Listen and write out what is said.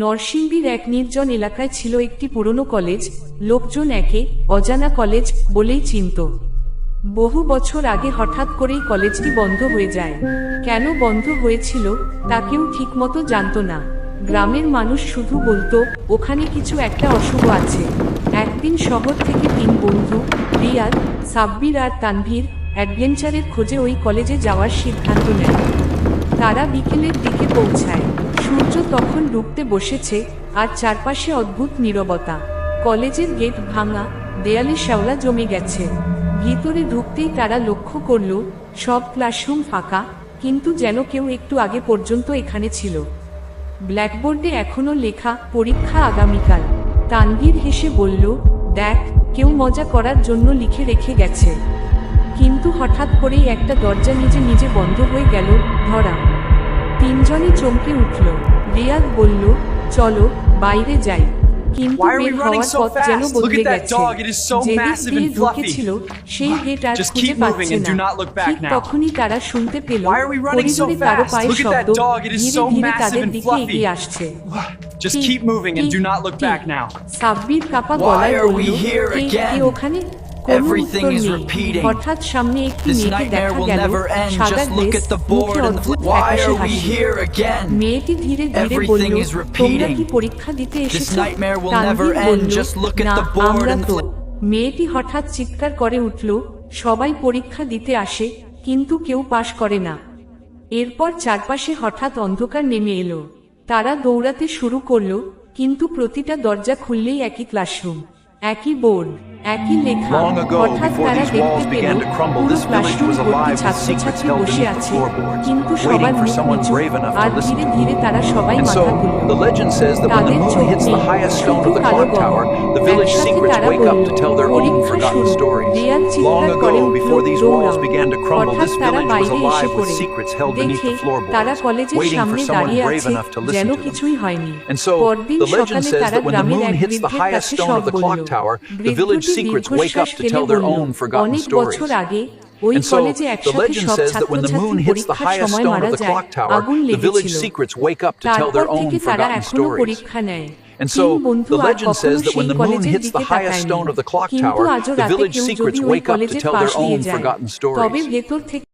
নরসিংদীর এক নির্জন এলাকায় ছিল একটি পুরনো কলেজ। লোকজন একে অজানা কলেজ বলেই চিনত। বহু বছর আগে হঠাৎ করেই কলেজটি বন্ধ হয়ে যায়। কেন বন্ধ হয়েছিল তা কেউ ঠিকমতো জানত না। গ্রামের মানুষ শুধু বলতো ওখানে কিছু একটা অশুভ আছে। একদিন শহর থেকে 3 বন্ধু রিয়াদ, সাব্বির আর তানভীর অ্যাডভেঞ্চারের খোঁজে ওই কলেজে যাওয়ার সিদ্ধান্ত নেয়। তারা বিকেলের দিকে পৌঁছায়। সূর্য তখন ডুবতে বসেছে আর চারপাশে অদ্ভুত নীরবতা। কলেজের গেট ভাঙা, দেয়ালে শ্যাওলা জমে গেছে। ভিতরে ঢুকতেই তারা লক্ষ্য করল সব ক্লাসরুম ফাঁকা, কিন্তু যেন কেউ একটু আগে পর্যন্ত এখানে ছিল। ব্ল্যাকবোর্ডে এখনো লেখা পরীক্ষা আগামীকাল। তানভীর হেসে বলল, দেখ, কেউ মজা করার জন্য লিখে রেখে গেছে। কিন্তু হঠাৎ করেই একটা দরজা নিজে নিজে বন্ধ হয়ে গেল। ধরা তিনজনই চমকে উঠল। রিয়াদ বলল, চলো বাইরে যাই। কিন্তু বের হওয়ার পথ যেন বদলে গেছে। যেদিক দিয়ে ঢুকেছিল সেই গেট আর খুঁজে পাচ্ছে না। ঠিক তখনই তারা শুনতে পেল করিডোরে কারো পায়ের শব্দ ধীরে ধীরে তাদের দিকে এগিয়ে আসছে। সাব্বির কাপা গলায় বলল, কে ওখানে? কোনো উত্তর নেই। হঠাৎ সামনে একটি মেয়েকে দেখা গেল, সাদা ড্রেস, মুখে অদ্ভুত ফ্যাকাশে হাসি। মেয়েটি ধীরে ধীরে বলল, তোমরা কি পরীক্ষা দিতে এসেছো? তানভীর বলল, না, আমরা তো। মেয়েটি হঠাৎ চিৎকার করে উঠল, সবাই পরীক্ষা দিতে আসে, কিন্তু কেউ পাশ করে না। এরপর চারপাশে হঠাৎ অন্ধকার নেমে এলো। তারা দৌড়াতে শুরু করলো, কিন্তু প্রতিটা দরজা খুললেই একই ক্লাসরুম, একই বোর্ড, একই লেখা। হঠাৎ তারা দেখতে পেল পুরো ক্লাসরুম ভর্তি ছাত্রছাত্রী বসে আছে, কিন্তু সবার মুখ নিচু। আর ধীরে ধীরে তারা সবাই মাথা তুলল। তাদের চোখ নেই, শুধু কালো গম। একসাথে তারা বলল, পরীক্ষা শুরু। রিয়াদ চিৎকার করে উঠল, দৌড়াও। হঠাৎ তারা বাইরে এসে পড়ে। দেখে তারা কলেজের সামনে দাঁড়িয়ে আছে, যেন কিছুই হয়নি। পরদিন সকালে তারা গ্রামের এক বৃদ্ধের কাছে সব বলল। বৃদ্ধটি দীর্ঘশ্বাস ফেলে বলল, অনেক বছর আগে ওই কলেজে একসাথে সব ছাত্রছাত্রী পরীক্ষার সময় মারা যায়, আগুন লেগেছিল। তারপর থেকে তারা এখনো পরীক্ষা নেয়। 3 বন্ধু আর কখনো সেই কলেজের দিকে তাকায়নি। কিন্তু আজও রাতে কেউ যদি ওই কলেজের পাশ দিয়ে যায়, তবে ভেতর থেকে